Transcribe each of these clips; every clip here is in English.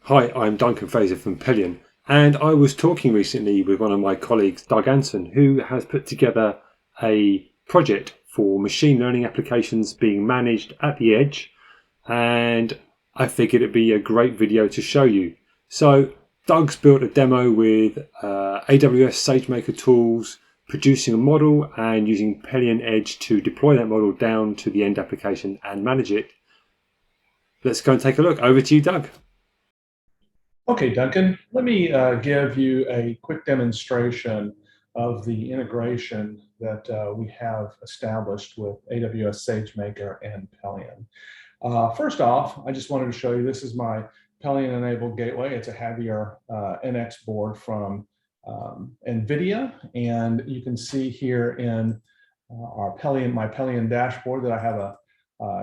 Hi, I'm Duncan Fraser from Pelion, and I was talking recently with one of my colleagues, Doug Anson, who has put together a project for machine learning applications being managed at the edge, and I figured it'd be a great video to show you. So Doug's built a demo with AWS SageMaker tools, producing a model and using Pelion Edge to deploy that model down to the end application and manage it. Let's go and take a look. Over to you, Doug. Okay, Duncan, let me give you a quick demonstration of the integration that we have established with AWS SageMaker and Pelion. First off, I just wanted to show you, this is my Pelion-enabled gateway. It's a Javier NX board from NVIDIA, and you can see here in my Pelion dashboard that I have a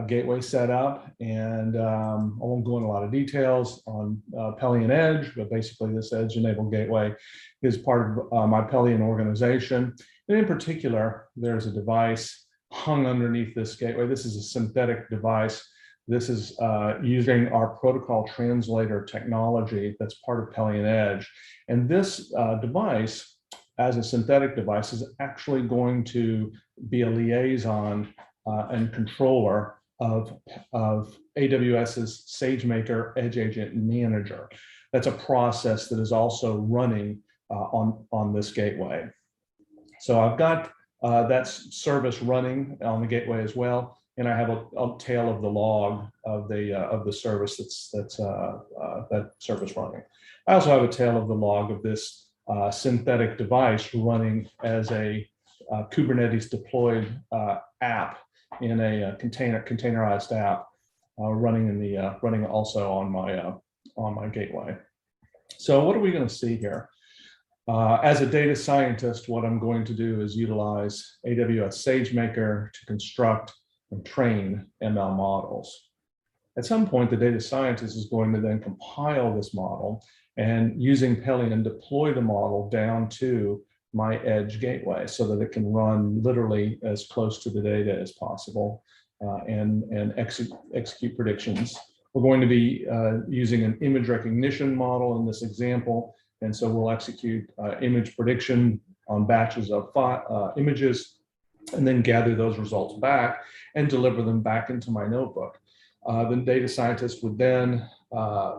gateway set up, and I won't go into a lot of details on Pelion Edge, but basically this Edge-enabled gateway is part of my Pelion organization. And in particular, there's a device hung underneath this gateway. This is a synthetic device. This is using our protocol translator technology that's part of Pelion Edge. And this device, as a synthetic device, is actually going to be a liaison and controller of AWS's SageMaker Edge Agent Manager. That's a process that is also running on this gateway. So I've got that service running on the gateway as well, and I have a tail of the log of the service that service running. I also have a tail of the log of this synthetic device running as a Kubernetes deployed app in a containerized app running also on my gateway. So what are we going to see here? As a data scientist, what I'm going to do is utilize AWS SageMaker to construct and train ML models. At some point, the data scientist is going to then compile this model and, using Pelion, deploy the model down to my edge gateway so that it can run literally as close to the data as possible and execute predictions. We're going to be using an image recognition model in this example, and so we'll execute image prediction on batches of images and then gather those results back and deliver them back into my notebook. The data scientist would then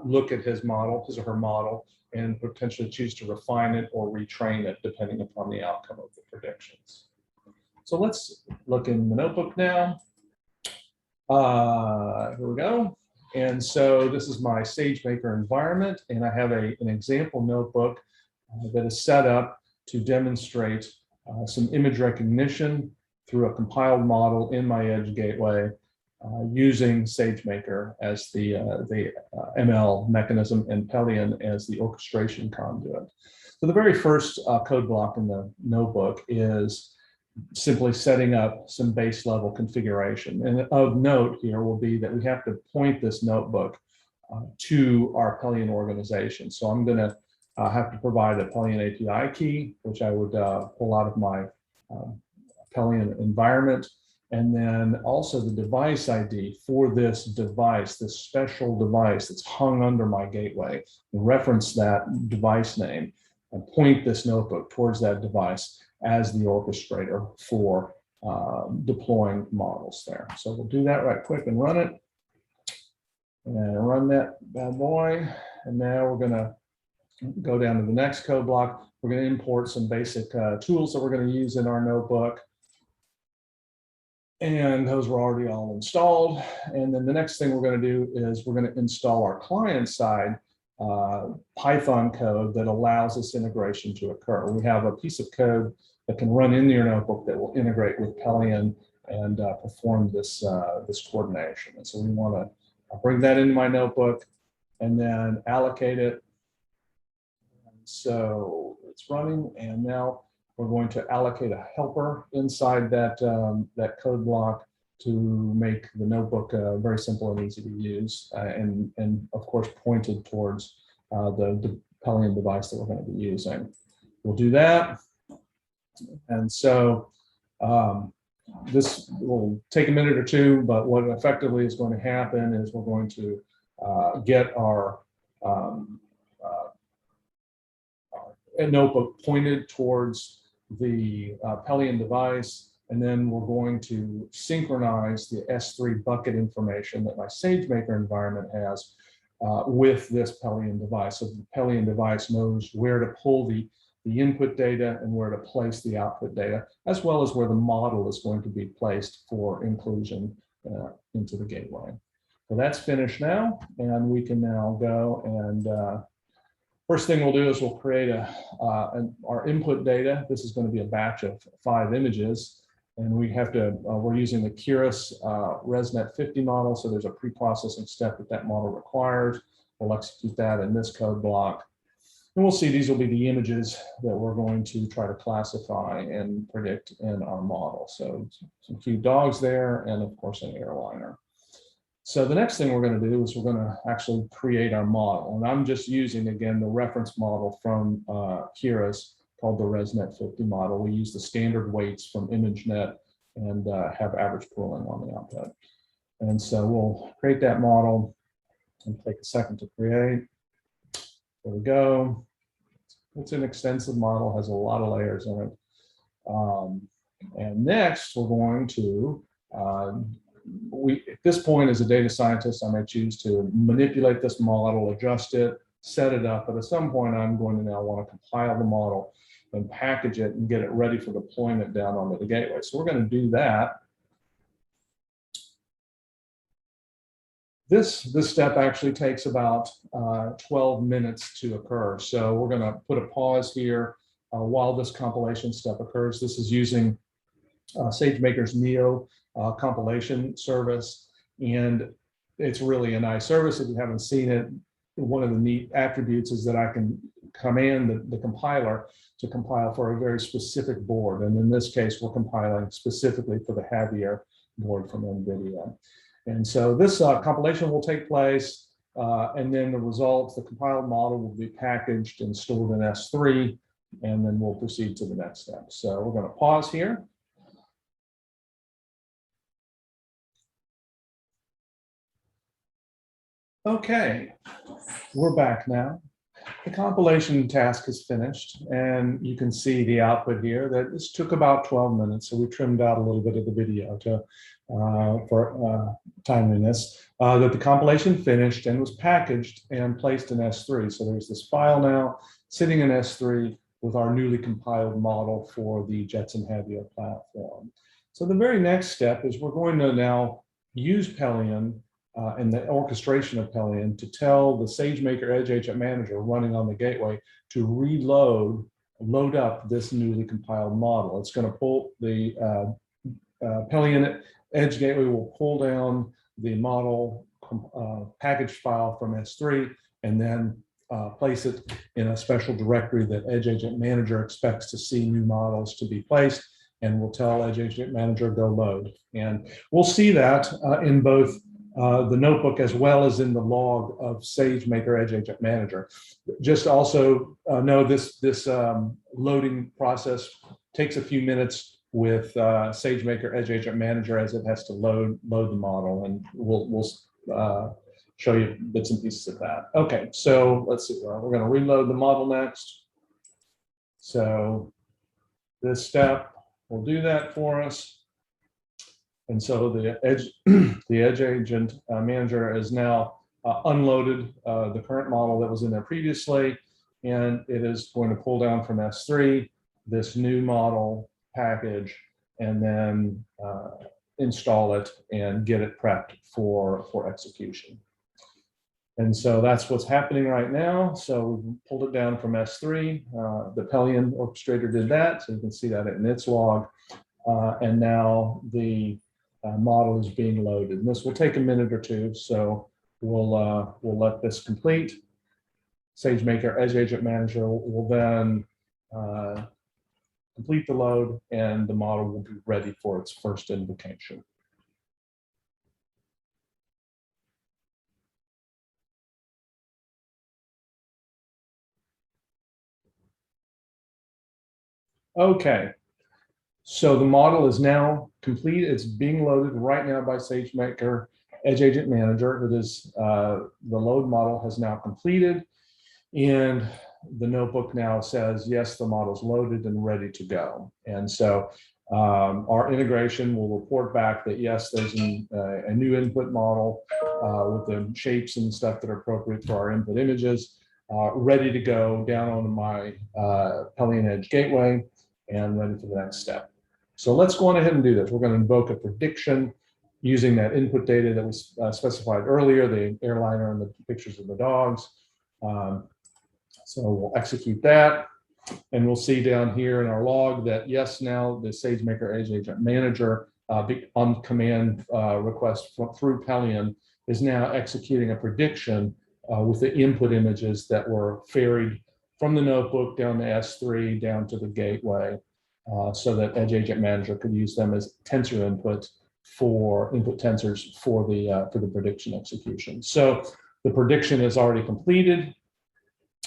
look at his or her model and potentially choose to refine it or retrain it depending upon the outcome of the predictions. So let's look in the notebook now. Here we go. And so this is my SageMaker environment, and I have an example notebook that is set up to demonstrate some image recognition through a compiled model in my edge gateway using SageMaker as the ML mechanism and Pelion as the orchestration conduit. So the very first code block in the notebook is simply setting up some base level configuration. And of note here will be that we have to point this notebook to our Pelion organization. So I'm going to have to provide a Pelion API key, which I would pull out of my Pelion environment. And then also the device ID for this device, this special device that's hung under my gateway, and reference that device name and point this notebook towards that device as the orchestrator for deploying models there. So we'll do that right quick and run it. And run that bad boy. And now we're going to go down to the next code block. We're going to import some basic tools that we're going to use in our notebook. And those were already all installed. And then the next thing we're going to do is we're going to install our client side Python code that allows this integration to occur. We have a piece of code that can run in your notebook that will integrate with Pelion and perform this coordination. And so we want to bring that into my notebook and then allocate it. And so it's running, and now we're going to allocate a helper inside that code block to make the notebook very simple and easy to use, and of course pointed towards the Pelion device that we're going to be using. We'll do that, and so this will take a minute or two, but what effectively is going to happen is we're going to get our um, a notebook pointed towards the Pelion device, and then we're going to synchronize the S3 bucket information that my SageMaker environment has with this Pelion device. So the Pelion device knows where to pull the input data and where to place the output data, as well as where the model is going to be placed for inclusion into the gateway. So that's finished now, and we can now go and first thing we'll do is we'll create our input data. This is going to be a batch of 5 images, and we have to, we're using the Keras ResNet 50 model, so there's a pre-processing step that model requires. We'll execute that in this code block. And we'll see these will be the images that we're going to try to classify and predict in our model. So some cute dogs there, and of course an airliner. So the next thing we're going to do is we're going to actually create our model. And I'm just using, again, the reference model from Keras called the ResNet 50 model. We use the standard weights from ImageNet and have average pooling on the output. And so we'll create that model and take a second to create. There we go. It's an extensive model, has a lot of layers in it. And next, we're going to at this point, as a data scientist, I may choose to manipulate this model, adjust it, set it up, but at some point I'm going to now want to compile the model and package it and get it ready for deployment down onto the gateway. So we're going to do that. This step actually takes about 12 minutes to occur. So we're going to put a pause here while this compilation step occurs. This is using SageMaker's Neo compilation service, and it's really a nice service. If you haven't seen it, one of the neat attributes is that I can command the compiler to compile for a very specific board, and in this case we're compiling specifically for the Javier board from NVIDIA. And so this compilation will take place, and then the results, the compiled model, will be packaged and stored in S3, and then we'll proceed to the next step. So we're going to pause here. Okay, we're back now. The compilation task is finished, and you can see the output here that this took about 12 minutes, so we trimmed out a little bit of the video for timeliness. That the compilation finished and was packaged and placed in S3. So there's this file now sitting in S3 with our newly compiled model for the Jetson Javier platform. So the very next step is we're going to now use Pelion and the orchestration of Pelion to tell the SageMaker Edge Agent Manager running on the gateway to load up this newly compiled model. It's going to pull the Pelion Edge Gateway will pull down the model package file from S3 and then place it in a special directory that Edge Agent Manager expects to see new models to be placed, and we'll tell Edge Agent Manager go load. And we'll see that in both the notebook as well as in the log of SageMaker Edge Agent Manager. Just also know this loading process takes a few minutes with SageMaker Edge Agent Manager as it has to load the model, and we'll show you bits and pieces of that. Okay, so let's see. We're going to reload the model next. So this step will do that for us. And so the Edge Agent Manager is now unloaded the current model that was in there previously, and it is going to pull down from S3 this new model package and then install it and get it prepped for execution. And so that's what's happening right now. So we pulled it down from S3. The Pelion orchestrator did that, so you can see that in its log. And now the model is being loaded. And this will take a minute or two, so we'll let this complete. SageMaker Edge Agent Manager will then complete the load, and the model will be ready for its first invocation. Okay, so the model is now complete. It's being loaded right now by SageMaker Edge Agent Manager. It is the load model has now completed, and the notebook now says, yes, the model's loaded and ready to go. And so our integration will report back that, yes, there's a new input model with the shapes and stuff that are appropriate for our input images, ready to go down on my Pelion Edge gateway and ready for the next step. So let's go on ahead and do this. We're going to invoke a prediction using that input data that was specified earlier, the airliner and the pictures of the dogs. So we'll execute that, and we'll see down here in our log that, yes, now the SageMaker Edge Agent Manager on command request through Pelion is now executing a prediction with the input images that were ferried from the notebook down to S3 down to the gateway, so that Edge Agent Manager could use them as tensor input tensors for the prediction execution. So the prediction is already completed.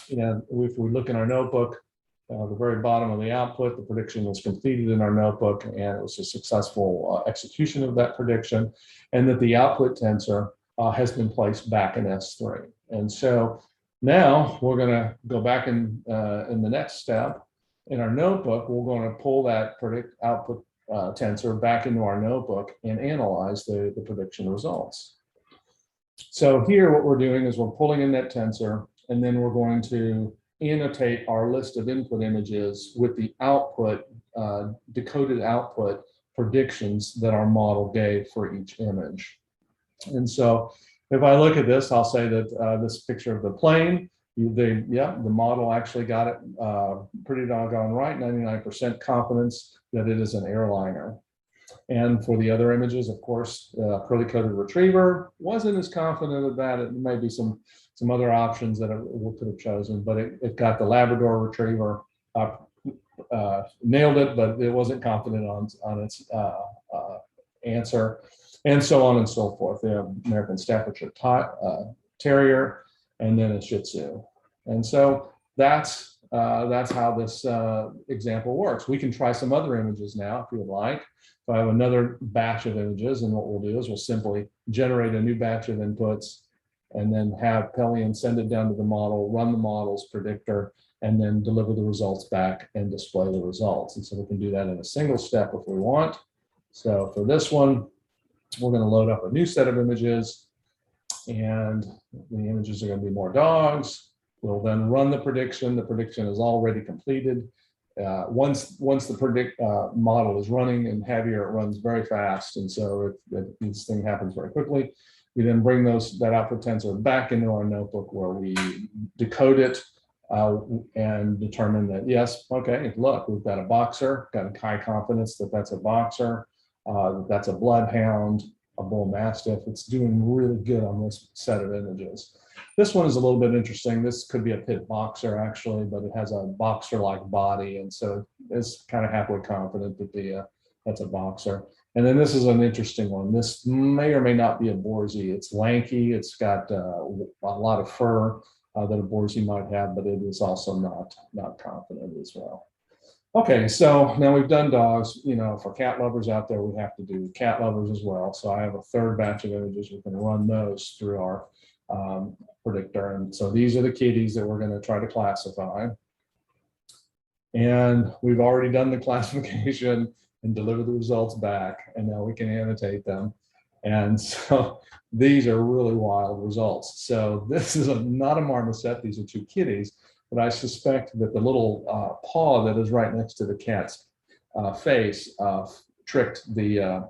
And if we look in our notebook, the very bottom of the output, the prediction was completed in our notebook, and it was a successful execution of that prediction, and that the output tensor has been placed back in S3. And so now we're going to go back in the next step. In our notebook, we're going to pull that output tensor back into our notebook and analyze the prediction results. So here what we're doing is we're pulling in that tensor, and then we're going to annotate our list of input images with the output, decoded output predictions that our model gave for each image. And so if I look at this, I'll say that this picture of the plane, the model actually got it pretty doggone right, 99% confidence that it is an airliner. And for the other images, of course, curly coated retriever wasn't as confident of that. It may be some other options that we could have chosen, but it got the Labrador retriever, nailed it, but it wasn't confident on its answer, and so on and so forth. The American Staffordshire Terrier, and then a Shih Tzu. And so that's how this example works. We can try some other images now if you would like. If I have another batch of images, and what we'll do is we'll simply generate a new batch of inputs and then have Pelion send it down to the model, run the model's predictor, and then deliver the results back and display the results. And so we can do that in a single step if we want. So for this one, we're going to load up a new set of images, and the images are going to be more dogs. We'll then run the prediction. The prediction is already completed. Once the model is running in heavier, it runs very fast, and so this thing happens very quickly. We then bring that output tensor back into our notebook where we decode it and determine that, yes, okay, look, we've got a boxer, got a high confidence that that's a boxer, that's a bloodhound, a bull mastiff. It's doing really good on this set of images. This one is a little bit interesting. This could be a pit boxer actually, but it has a boxer-like body, and so it's kind of halfway confident that that's a boxer. And then this is an interesting one. This may or may not be a Borzoi. It's lanky. It's got a lot of fur that a Borzoi might have, but it is also not confident as well. Okay, so now we've done dogs. You know, for cat lovers out there, we have to do cat lovers as well. So I have a third batch of images. We can run those through our predictor. And so these are the kitties that we're going to try to classify. And we've already done the classification and deliver the results back, and now we can annotate them. And so these are really wild results. So this is not a marmoset. These are two kitties, but I suspect that the little paw that is right next to the cat's face tricked the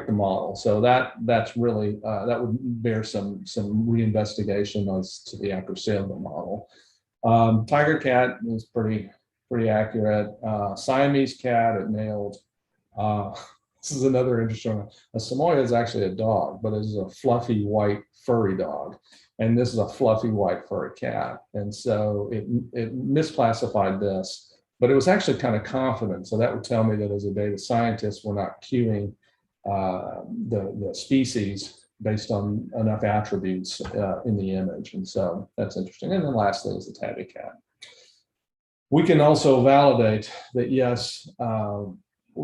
model. So that's really that would bear some reinvestigation as to the accuracy of the model. Tiger cat is pretty accurate. Siamese cat, it nailed. This is another interesting one. A Samoyed is actually a dog, but it is a fluffy white furry dog. And this is a fluffy white furry cat. And so it misclassified this, but it was actually kind of confident. So that would tell me that as a data scientist, we're not queuing the species based on enough attributes in the image. And so that's interesting. And then lastly is the tabby cat. We can also validate that, yes,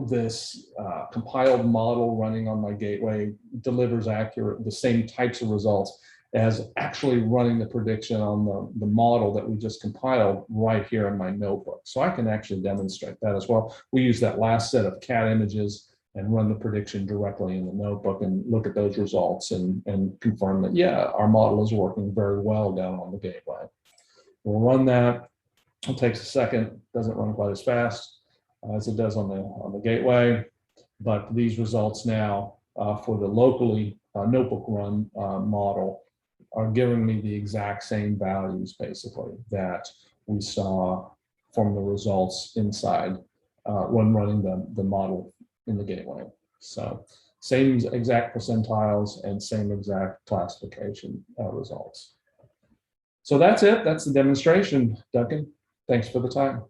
this compiled model running on my gateway delivers the same types of results as actually running the prediction on the model that we just compiled right here in my notebook. So I can actually demonstrate that as well. We use that last set of CAD images and run the prediction directly in the notebook and look at those results and confirm that, yeah, our model is working very well down on the gateway. We'll run that. It takes a second, doesn't run quite as fast as it does on the gateway, but these results now for the locally notebook run model are giving me the exact same values basically that we saw from the results inside when running the model in the gateway. So same exact percentiles and same exact classification results. So that's it. That's the demonstration, Duncan. Thanks for the time.